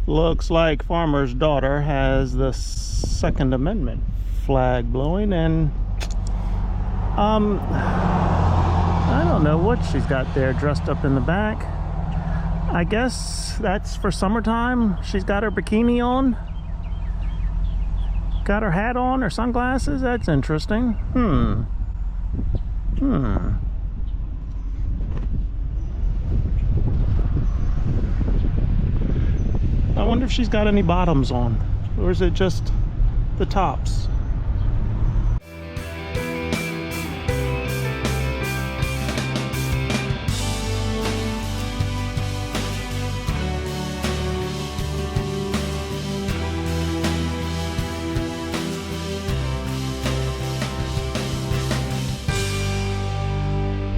Looks like Farmer's Daughter has the Second Amendment flag blowing, and I don't know what she's got there dressed up in the back. I guess that's for summertime. She's got her bikini on, got her hat on, her sunglasses. That's interesting. I wonder if she's got any bottoms on, or is it just the tops?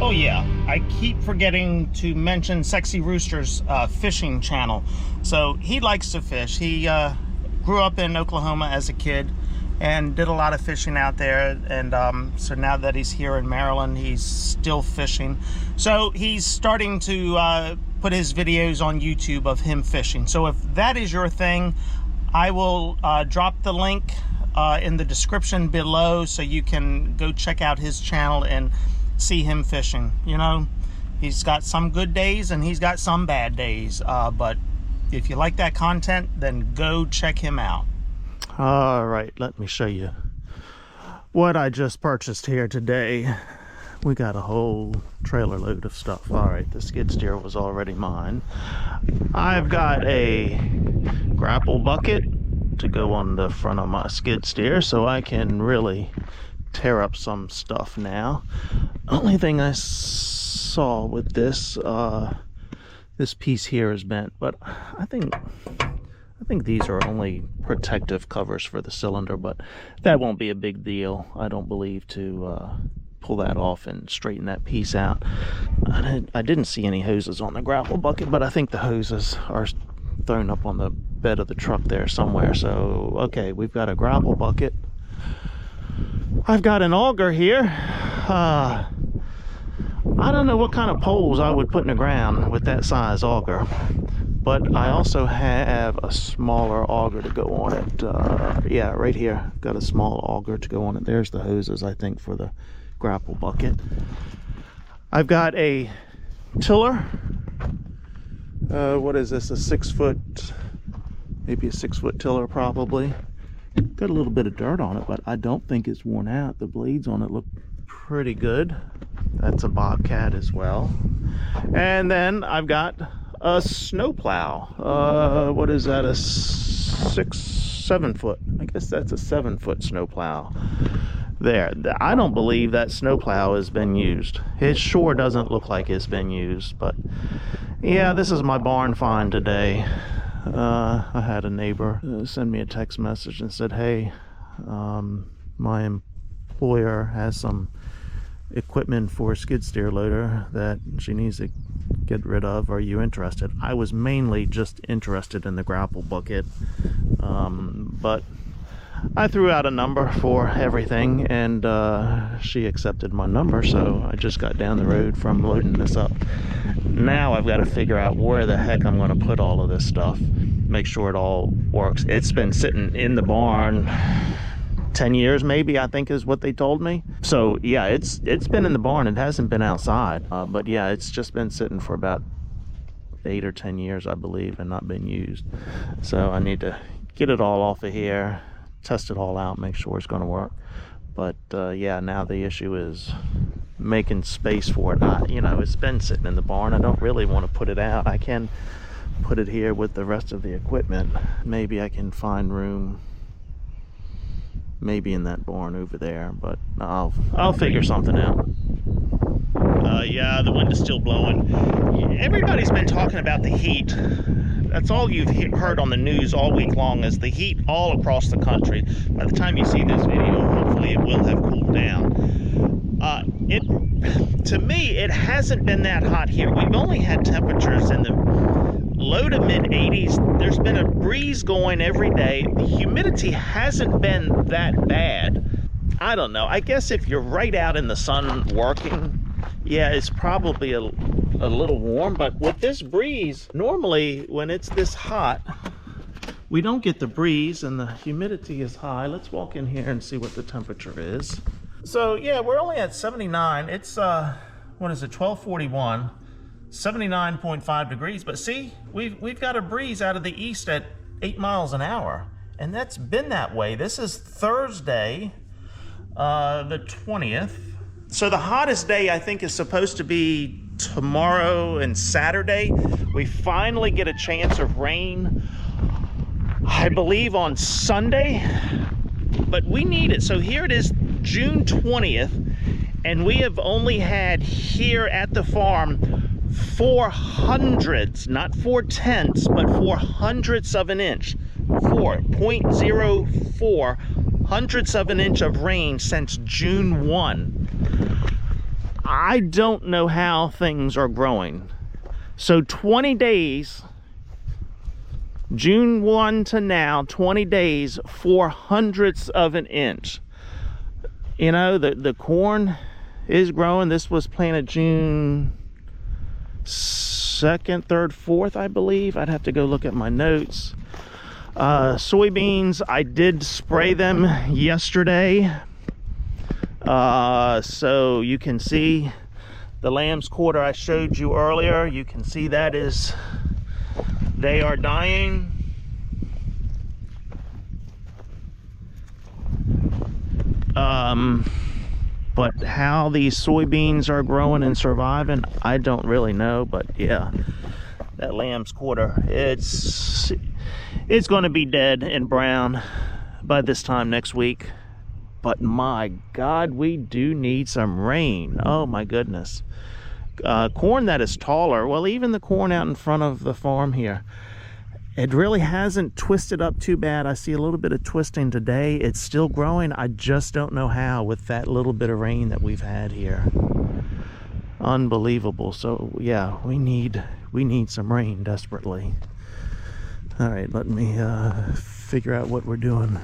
Oh yeah, I keep forgetting to mention Sexy Rooster's fishing channel. So he likes to fish. He grew up in Oklahoma as a kid and did a lot of fishing out there. And so now that he's here in Maryland, he's still fishing. So he's starting to put his videos on YouTube of him fishing. So if that is your thing, I will drop the link in the description below so you can go check out his channel and see him fishing. You know, he's got some good days and he's got some bad days, but if you like that content, then go check him out. All right, let me show you what I just purchased here today. We got a whole trailer load of stuff. All right, the skid steer was already mine. I've got a grapple bucket to go on the front of my skid steer so I can really tear up some stuff now. Only thing I saw with this this piece here is bent, but I think these are only protective covers for the cylinder, but that won't be a big deal, I don't believe, to pull that off and straighten that piece out. I didn't see any hoses on the grapple bucket, but I think the hoses are thrown up on the bed of the truck there somewhere. So okay, we've got a grapple bucket. I've got an auger here. I don't know what kind of poles I would put in the ground with that size auger, but I also have a smaller auger to go on it. Yeah, right here, got a small auger to go on it. There's the hoses, I think, for the grapple bucket. I've got a tiller. What is this, a 6 foot, maybe a 6 foot tiller probably. Got a little bit of dirt on it, but I don't think it's worn out. The blades on it look pretty good. That's a Bobcat as well. And then I've got a snowplow. What is that, a 7 foot? I guess that's a 7 foot snowplow. There, I don't believe that snowplow has been used. It sure doesn't look like it's been used, but yeah, this is my barn find today. I had a neighbor send me a text message and said, hey, my employer has some equipment for a skid steer loader that she needs to get rid of. Are you interested? I was mainly just interested in the grapple bucket, but I threw out a number for everything, and she accepted my number, so I just got down the road from loading this up. Now I've got to figure out where the heck I'm going to put all of this stuff, make sure it all works. It's been sitting in the barn 10 years maybe, I think is what they told me. So yeah, it's been in the barn. It hasn't been outside, but yeah, it's just been sitting for about 8 or 10 years, I believe, and not been used. So I need to get it all off of here, test it all out, make sure it's going to work. But yeah, now the issue is making space for it. You know, it's been sitting in the barn. I don't really want to put it out. I can put it here with the rest of the equipment. Maybe I can find room, maybe in that barn over there, but I'll figure something out. Yeah, the wind is still blowing. Everybody's been talking about the heat. That's all you've heard on the news all week long, is the heat all across the country. By the time you see this video, hopefully it will have cooled down. To me, it hasn't been that hot here. We've only had temperatures in the low to mid 80s. There's been a breeze going every day. The humidity hasn't been that bad. I don't know. I guess if you're right out in the sun working, yeah, it's probably a little warm, but with this breeze, normally when it's this hot, we don't get the breeze and the humidity is high. Let's walk in here and see what the temperature is. So yeah, we're only at 79. It's what is it, 12:41, 79.5 degrees. But see, we've got a breeze out of the east at 8 miles an hour, and that's been that way. This is Thursday, the 20th. So the hottest day I think is supposed to be tomorrow and Saturday. We finally get a chance of rain, I believe, on Sunday, but we need it. So here it is, June 20th, and we have only had here at the farm 4/100ths, not 4/10ths, but 4/100ths of an inch, 4.04 hundredths of an inch of rain since June 1. I don't know how things are growing. So 20 days, June 1 to now, 20 days, 4/100ths of an inch. You know, the corn is growing. This was planted June 2nd, 3rd, 4th, I believe. I'd have to go look at my notes. Soybeans, I did spray them yesterday. So you can see the lamb's quarter I showed you earlier. You can see that is, they are dying. But how these soybeans are growing and surviving, I don't really know. But yeah, that lamb's quarter, it's going to be dead and brown by this time next week. But my God, we do need some rain. Oh my goodness. Corn that is taller, well, even the corn out in front of the farm here, it really hasn't twisted up too bad. I see a little bit of twisting today. It's still growing. I just don't know how with that little bit of rain that we've had here. Unbelievable. So yeah, we need some rain desperately. All right, let me figure out what we're doing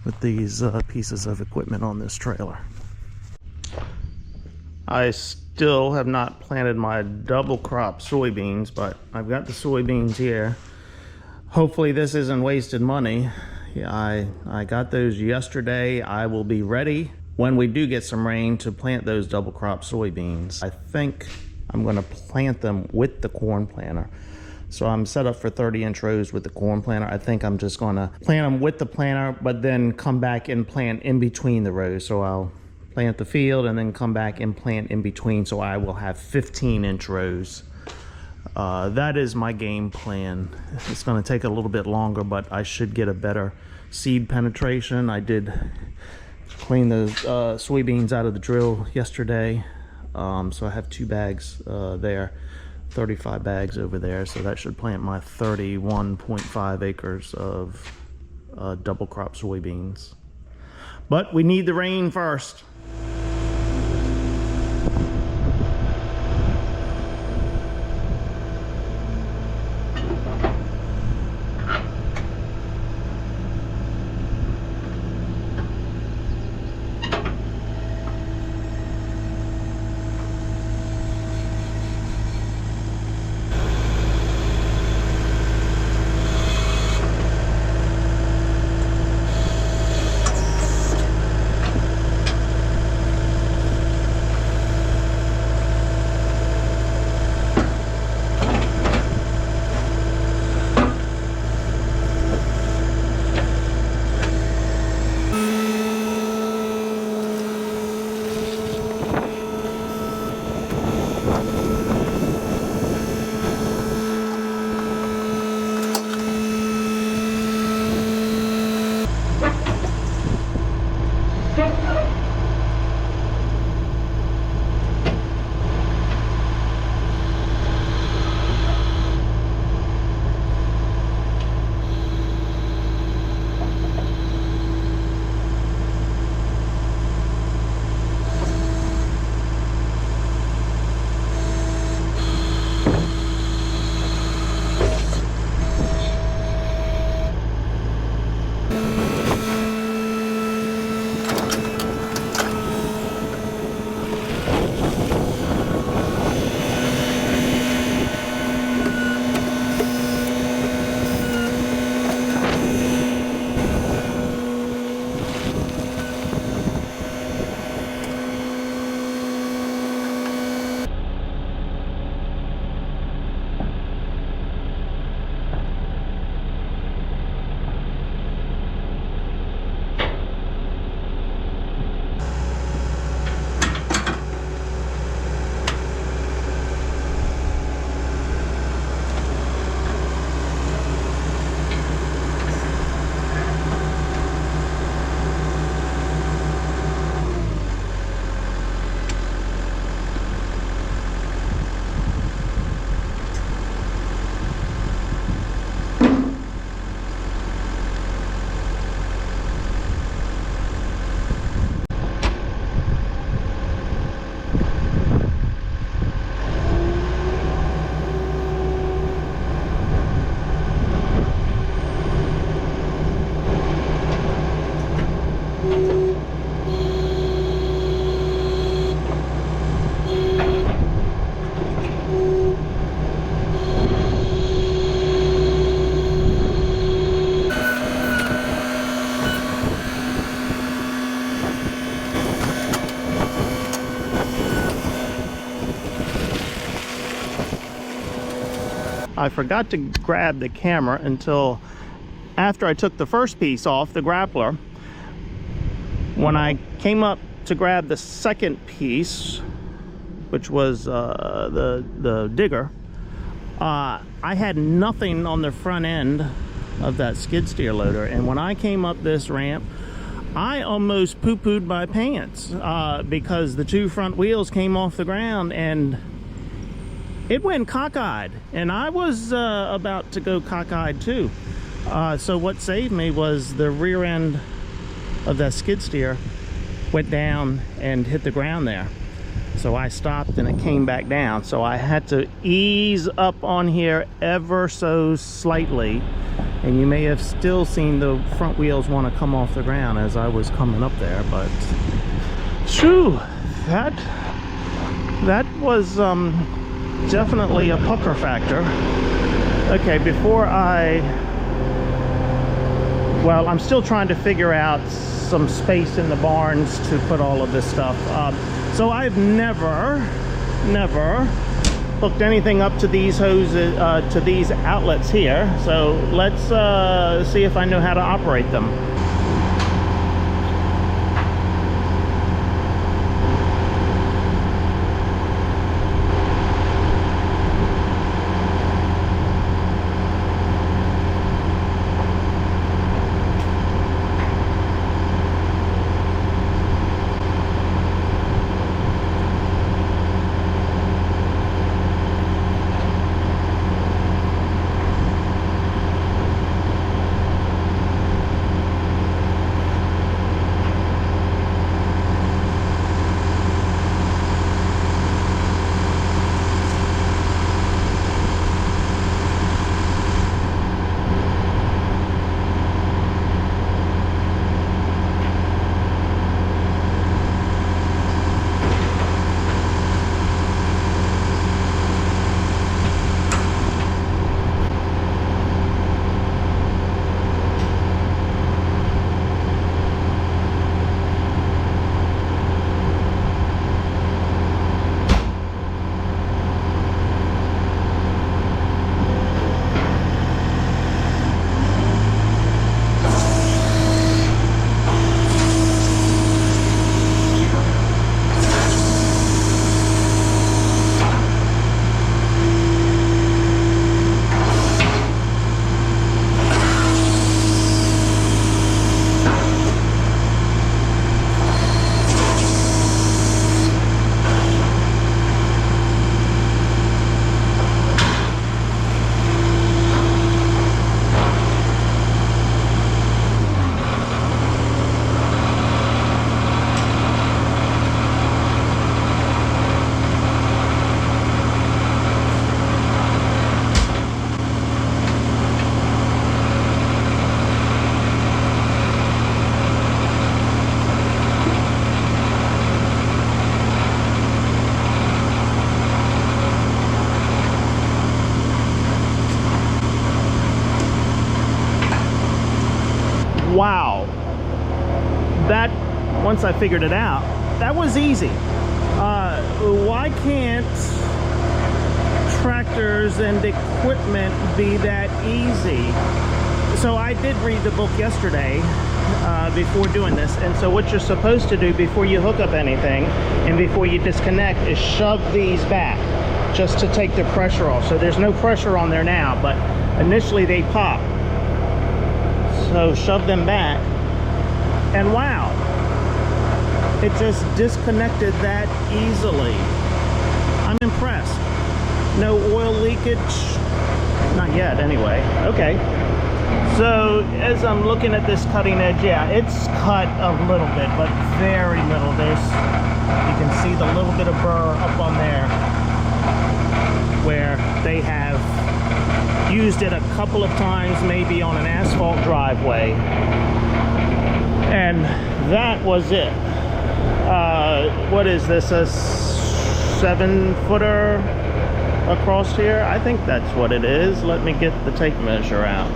with these pieces of equipment on this trailer. I still have not planted my double crop soybeans, but I've got the soybeans here. Hopefully this isn't wasted money. Yeah, I got those yesterday. I will be ready when we do get some rain to plant those double crop soybeans. I think I'm going to plant them with the corn planter. So I'm set up for 30-inch rows with the corn planter. I think I'm just going to plant them with the planter, but then come back and plant in between the rows. So I'll plant the field and then come back and plant in between, so I will have 15-inch rows. That is my game plan. It's going to take a little bit longer, but I should get a better seed penetration. I did clean the soybeans out of the drill yesterday, so I have 2 bags there, 35 bags over there, so that should plant my 31.5 acres of double crop soybeans. But we need the rain first. I forgot to grab the camera until after I took the first piece off, the grappler. When I came up to grab the second piece, which was the digger, I had nothing on the front end of that skid steer loader, and when I came up this ramp, I almost poo-pooed my pants because the two front wheels came off the ground and it went cockeyed, and I was about to go cockeyed too. So what saved me was the rear end of that skid steer went down and hit the ground there. So I stopped and it came back down. So I had to ease up on here ever so slightly. And you may have still seen the front wheels want to come off the ground as I was coming up there. But, shoo, that was definitely a pucker factor. Okay, well, I'm still trying to figure out some space in the barns to put all of this stuff. So I've never hooked anything up to these hoses, to these outlets here. So let's see if I know how to operate them. Wow, that, once I figured it out, that was easy. Why can't tractors and equipment be that easy? So I did read the book yesterday before doing this, and so what you're supposed to do before you hook up anything and before you disconnect is shove these back just to take the pressure off. So there's no pressure on there now, but initially they pop. So shove them back, and wow, it just disconnected that easily. I'm impressed. No oil leakage, not yet anyway. Okay, so as I'm looking at this cutting edge, yeah, it's cut a little bit, but very little. You can see the little bit of burr up on there where they have used it a couple of times, maybe on an asphalt driveway, and that was it. What is this, a 7-footer across here? I think that's what it is. Let me get the tape measure out.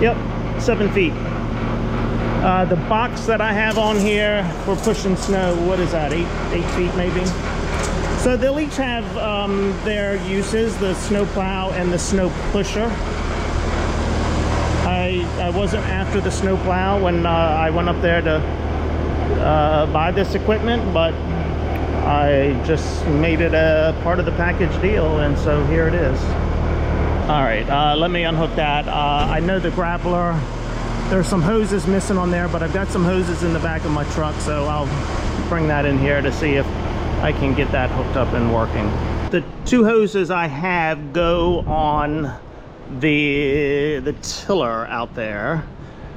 Yep, 7 feet. The box that I have on here for pushing snow, what is that, 8 feet maybe? So they'll each have their uses, the snowplow and the snow pusher. I wasn't after the snowplow when I went up there to buy this equipment, but I just made it a part of the package deal, and so here it is. All right, let me unhook that. I know the grappler, there's some hoses missing on there, but I've got some hoses in the back of my truck, so I'll bring that in here to see if I can get that hooked up and working. The two hoses I have go on the tiller out there,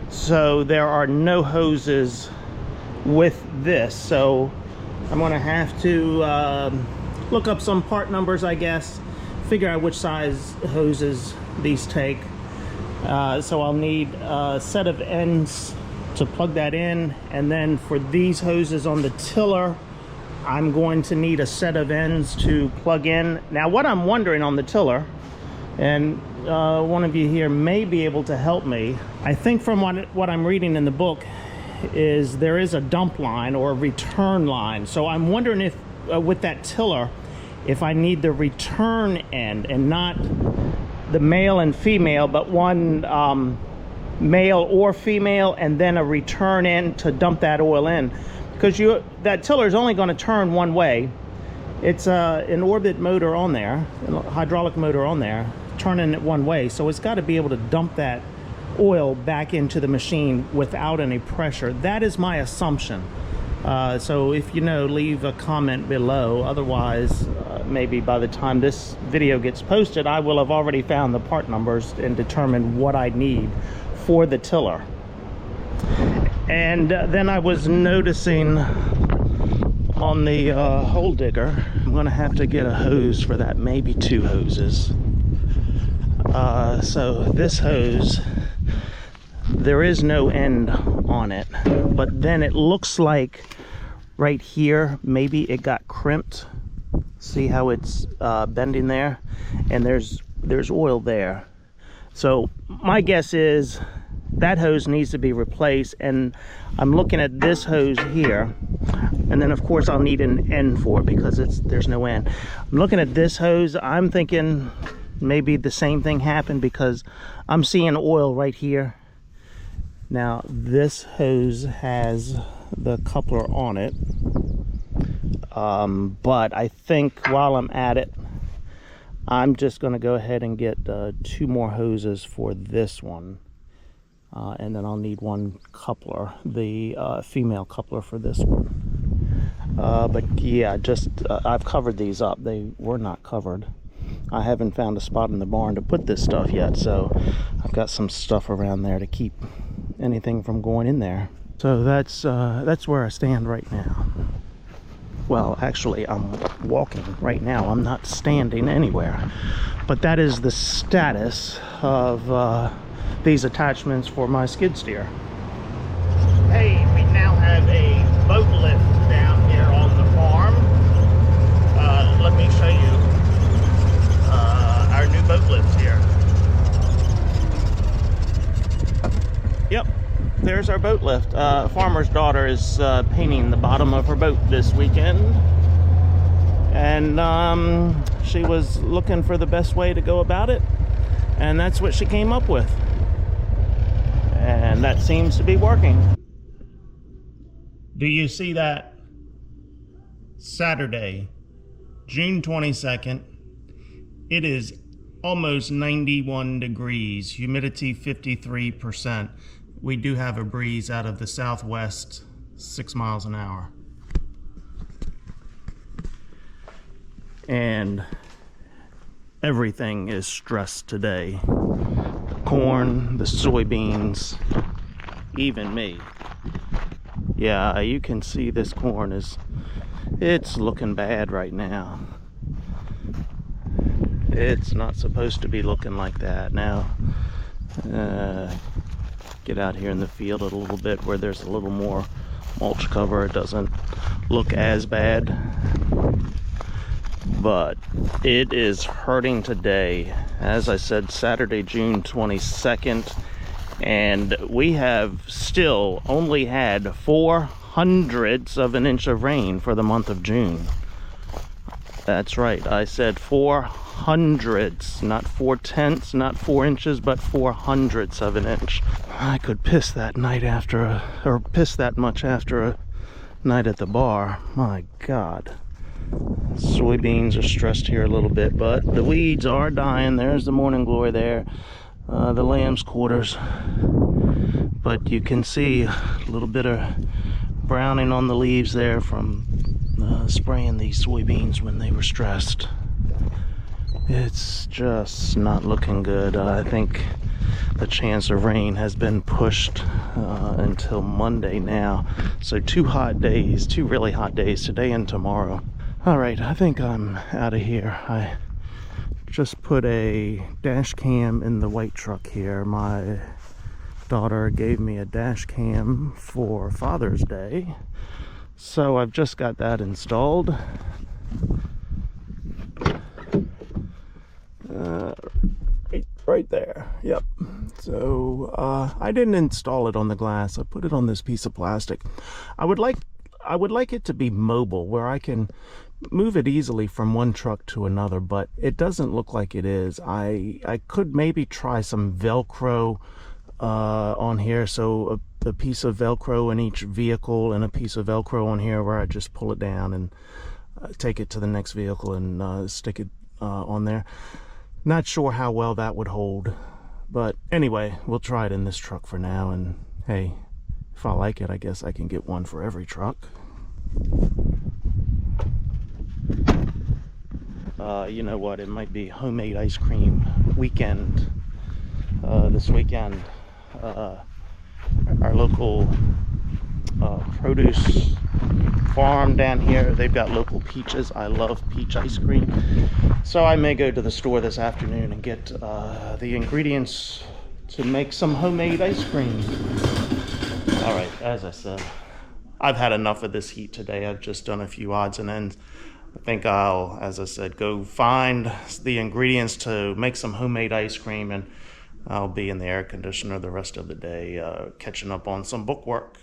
so there are no hoses with this, so I'm gonna have to look up some part numbers, I guess, figure out which size hoses these take. So I'll need a set of ends to plug that in, and then for these hoses on the tiller, I'm going to need a set of ends to plug in. Now what I'm wondering on the tiller, and one of you here may be able to help me, I think from what I'm reading in the book is there is a dump line or a return line. So I'm wondering if with that tiller, if I need the return end and not the male and female, but one male or female and then a return end to dump that oil in, because that tiller is only going to turn one way. It's an orbit motor on there, a hydraulic motor on there, turning it one way, so it's got to be able to dump that oil back into the machine without any pressure. That is my assumption. So if you know, leave a comment below. Otherwise, maybe by the time this video gets posted, I will have already found the part numbers and determined what I need for the tiller. And then I was noticing on the hole digger, I'm gonna have to get a hose for that, maybe two hoses. So this hose, there is no end on it, but then it looks like right here maybe it got crimped. See how it's bending there, and there's oil there. So my guess is that hose needs to be replaced, and I'm looking at this hose here, and then of course I'll need an end for it because there's no end. I'm looking at this hose, I'm thinking maybe the same thing happened because I'm seeing oil right here. Now this hose has the coupler on it, but I think while I'm at it, I'm just going to go ahead and get two more hoses for this one, and then I'll need one coupler, the female coupler for this one. But yeah, I've covered these up. They were not covered. I haven't found a spot in the barn to put this stuff yet, so I've got some stuff around there to keep anything from going in there. So that's where I stand right now. Well, actually, I'm walking right now. I'm not standing anywhere. But that is the status of these attachments for my skid steer. Hey, we now have a boat lift down here on the farm. Let me show you our new boat lift here. Yep, there's our boat lift. Farmer's daughter is painting the bottom of her boat this weekend, and she was looking for the best way to go about it, and that's what she came up with, and that seems to be working. Do you see that? Saturday, June 22nd. It is almost 91 degrees, humidity 53%. We do have a breeze out of the southwest, 6 miles an hour. And everything is stressed today. The corn, the soybeans, even me. Yeah, you can see this corn it's looking bad right now. It's not supposed to be looking like that. Now, get out here in the field a little bit where there's a little more mulch cover. It doesn't look as bad, but it is hurting today. As I said, Saturday, June 22nd, and we have still only had 0.04 of an inch of rain for the month of June. That's right, I said 400ths, not 4/10, not 4 inches, but 400ths of an inch. I could piss that much after a night at the bar. My God. Soybeans are stressed here a little bit, but the weeds are dying. There's the morning glory there, the lamb's quarters. But you can see a little bit of browning on the leaves there from spraying these soybeans when they were stressed. It's just not looking good. I think the chance of rain has been pushed until Monday now. So 2 really hot days, today and tomorrow. All right, I think I'm out of here. I just put a dash cam in the white truck here. My daughter gave me a dash cam for Father's Day, so I've just got that installed. Right there. Yep. So I didn't install it on the glass. I put it on this piece of plastic. I would like it to be mobile, where I can move it easily from one truck to another, but it doesn't look like it is. I could maybe try some Velcro on here, so a piece of Velcro in each vehicle and a piece of Velcro on here where I just pull it down and take it to the next vehicle and stick it on there. Not sure how well that would hold, but anyway, we'll try it in this truck for now, and hey, if I like it, I guess I can get one for every truck. You know what, it might be homemade ice cream weekend this weekend. Our local produce farm down here, they've got local peaches. I love peach ice cream, so I may go to the store this afternoon and get the ingredients to make some homemade ice cream. All right, as I said, I've had enough of this heat today. I've just done a few odds and ends. I think I'll, as I said, go find the ingredients to make some homemade ice cream, and I'll be in the air conditioner the rest of the day, catching up on some book work.